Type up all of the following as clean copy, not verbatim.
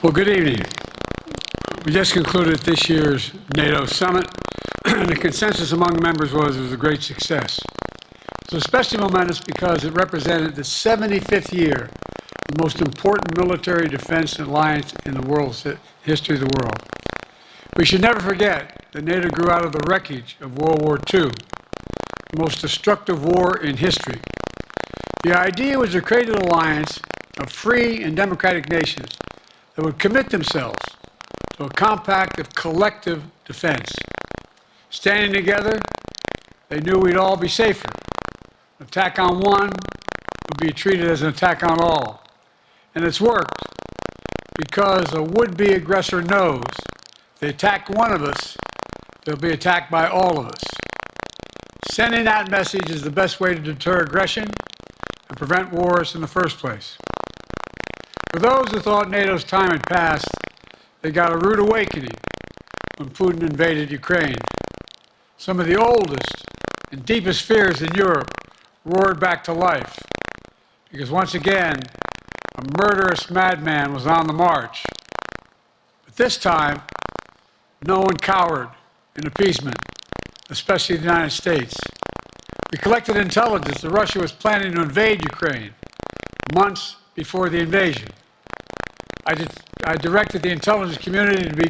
Well, good evening. We just concluded this year's NATO summit, and the consensus among the members was it was a great success. It was especially momentous because it represented the 75th year of the most important military defense alliance in the world's history of the world. We should never forget that NATO grew out of the wreckage of World War II, the most destructive war in history. The idea was to create an alliance of free and democratic nations that would commit themselves to a compact of collective defense. Standing together, they knew we'd all be safer. An attack on one would be treated as an attack on all. And it's worked because a would-be aggressor knows if they attack one of us, they'll be attacked by all of us. Sending that message is the best way to deter aggression and prevent wars in the first place. For those who thought NATO's time had passed, they got a rude awakening when Putin invaded Ukraine. Some of the oldest and deepest fears in Europe roared back to life, because once again, a murderous madman was on the march. But this time, no one cowered in appeasement, especially the United States. We collected intelligence that Russia was planning to invade Ukraine months before the invasion. I directed the intelligence community to be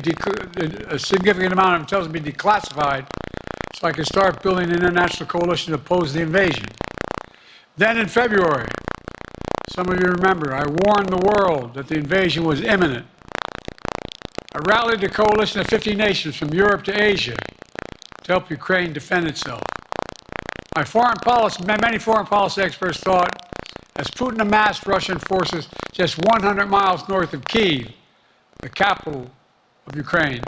a significant amount of intelligence to be declassified so I could start building an international coalition to oppose the invasion. Then in February, some of you remember, I warned the world that the invasion was imminent. I rallied a coalition of 50 nations from Europe to Asia to help Ukraine defend itself. Many foreign policy experts thought, as Putin amassed Russian forces just 100 miles north of Kyiv, the capital of Ukraine,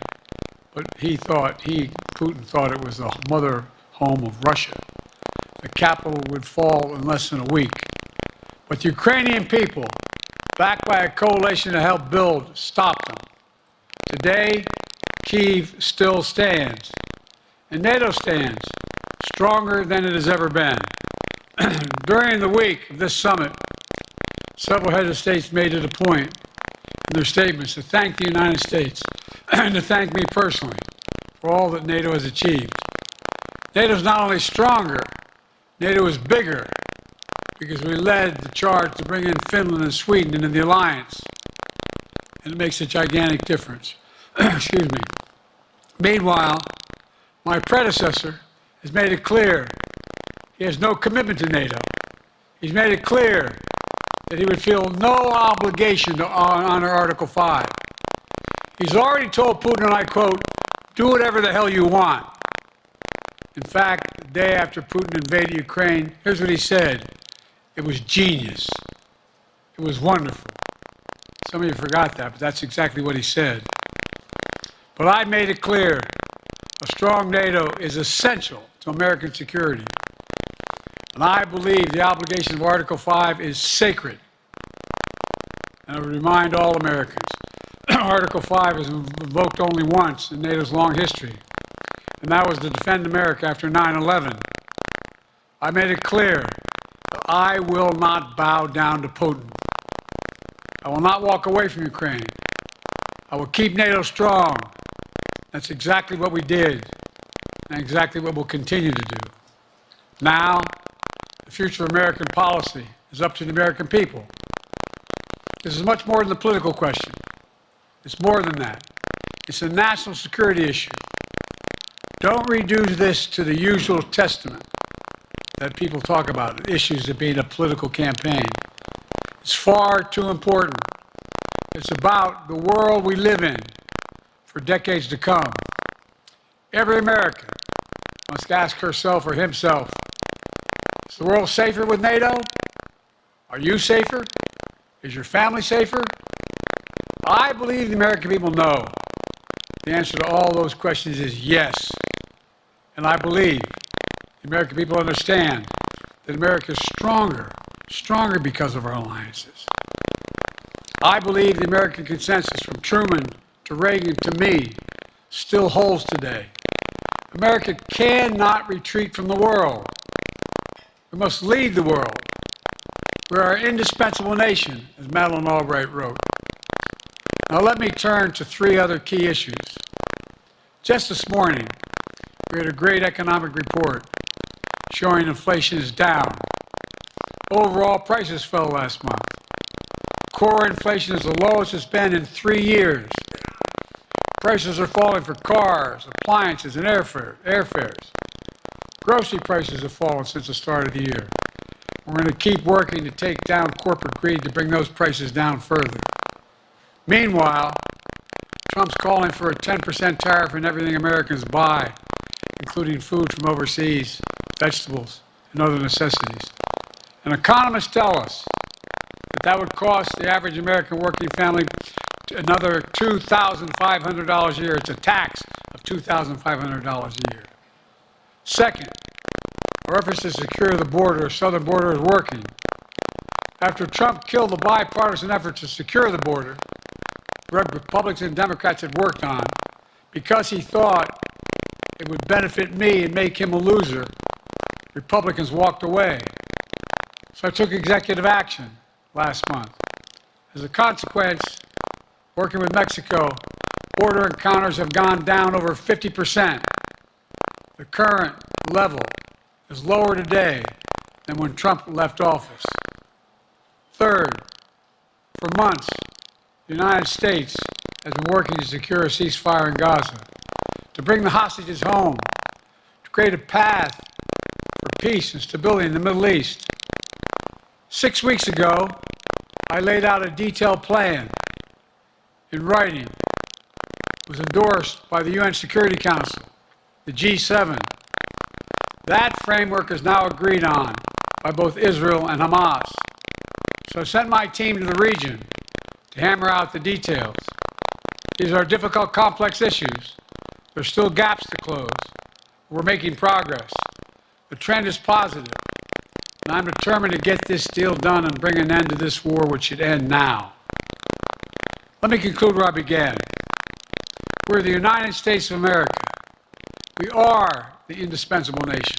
but Putin thought it was the mother home of Russia. The capital would fall in less than a week. But the Ukrainian people, backed by a coalition to help build, stopped them. Today, Kyiv still stands, and NATO stands stronger than it has ever been. During the week of this summit, several heads of states made it a point in their statements to thank the United States and to thank me personally for all that NATO has achieved. NATO is not only stronger, NATO is bigger because we led the charge to bring in Finland and Sweden into the alliance, and it makes a gigantic difference. Excuse me. Meanwhile, my predecessor has made it clear he has no commitment to NATO. He's made it clear that he would feel no obligation to honor Article 5. He's already told Putin, and I quote, "Do whatever the hell you want." In fact, the day after Putin invaded Ukraine, here's what he said. It was genius. It was wonderful. Some of you forgot that, but that's exactly what he said. But I made it clear a strong NATO is essential to American security. And I believe the obligation of Article 5 is sacred. And I would remind all Americans, Article 5 is invoked only once in NATO's long history, and that was to defend America after 9/11. I made it clear that I will not bow down to Putin. I will not walk away from Ukraine. I will keep NATO strong. That's exactly what we did, and exactly what we'll continue to do. Now, the future of American policy is up to the American people. This is much more than a political question. It's more than that. It's a national security issue. Don't reduce this to the usual testament that people talk about, issues of being a political campaign. It's far too important. It's about the world we live in for decades to come. Every American must ask herself or himself, is the world safer with NATO? Are you safer? Is your family safer? I believe the American people know the answer to all those questions is yes. And I believe the American people understand that America is stronger because of our alliances. I believe the American consensus from Truman to Reagan to me still holds today. America cannot retreat from the world. We must lead the world. We're our indispensable nation, as Madeleine Albright wrote. Now let me turn to three other key issues. Just this morning, we had a great economic report showing inflation is down. Overall prices fell last month. Core inflation is the lowest it's been in 3 years. Prices are falling for cars, appliances, and airfares. Grocery prices have fallen since the start of the year. We're going to keep working to take down corporate greed to bring those prices down further. Meanwhile, Trump's calling for a 10% tariff on everything Americans buy, including food from overseas, vegetables, and other necessities. And economists tell us that would cost the average American working family another $2,500 a year. It's a tax of $2,500 a year. Second, our efforts to secure the border, southern border, is working. After Trump killed the bipartisan effort to secure the border, Republicans and Democrats had worked on, because he thought it would benefit me and make him a loser, Republicans walked away. So I took executive action last month. As a consequence, working with Mexico, border encounters have gone down over 50%. The current level is lower today than when Trump left office. Third, for months, the United States has been working to secure a ceasefire in Gaza, to bring the hostages home, to create a path for peace and stability in the Middle East. 6 weeks ago, I laid out a detailed plan in writing. It was endorsed by the UN Security Council, the G7. That framework is now agreed on by both Israel and Hamas. So I sent my team to the region to hammer out the details. These are difficult, complex issues. There's still gaps to close. We're making progress. The trend is positive, and I'm determined to get this deal done and bring an end to this war, which should end now. Let me conclude where I began. We're the United States of America. We are the indispensable nation.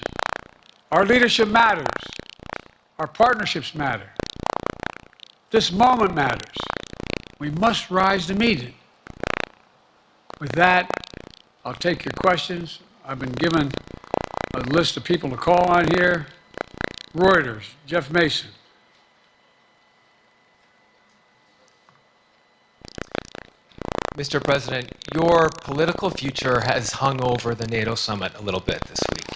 Our leadership matters. Our partnerships matter. This moment matters. We must rise to meet it. With that, I'll take your questions. I've been given a list of people to call on here. Reuters, Jeff Mason. Mr. President, your political future has hung over the NATO summit a little bit this week.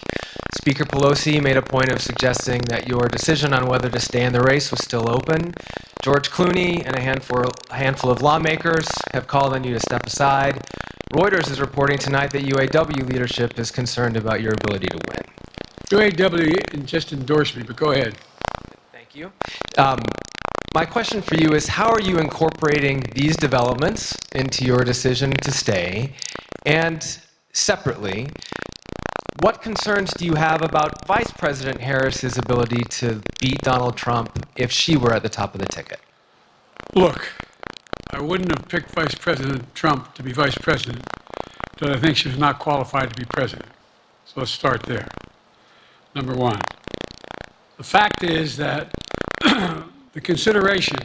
Speaker Pelosi made a point of suggesting that your decision on whether to stay in the race was still open. George Clooney and a handful of lawmakers have called on you to step aside. Reuters is reporting tonight that UAW leadership is concerned about your ability to win. UAW just endorsed me, but go ahead. Thank you. My question for you is, how are you incorporating these developments into your decision to stay? And separately, what concerns do you have about Vice President Harris's ability to beat Donald Trump if she were at the top of the ticket? Look, I wouldn't have picked Vice President Trump to be vice president, but I think she was not qualified to be president. So let's start there. Number one. The fact is that the consideration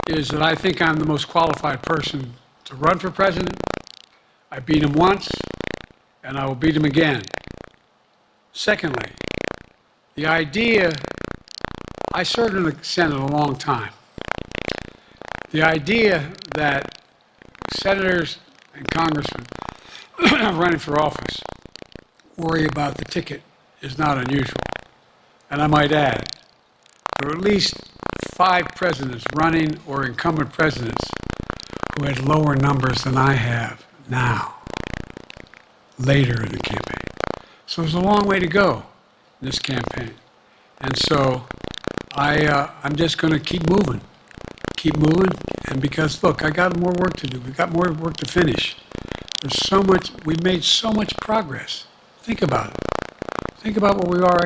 is that I think I'm the most qualified person to run for president. I beat him once, and I will beat him again. Secondly, the idea, I served in the Senate a long time. The idea that senators and congressmen running for office worry about the ticket is not unusual. And I might add, there are at least 5 presidents running or incumbent presidents who had lower numbers than I have now, later in the campaign. So there's a long way to go in this campaign. And so I'm just going to keep moving, and because, look, I got more work to do. We've got more work to finish. There's so much, we made so much progress. Think about it. Think about where we are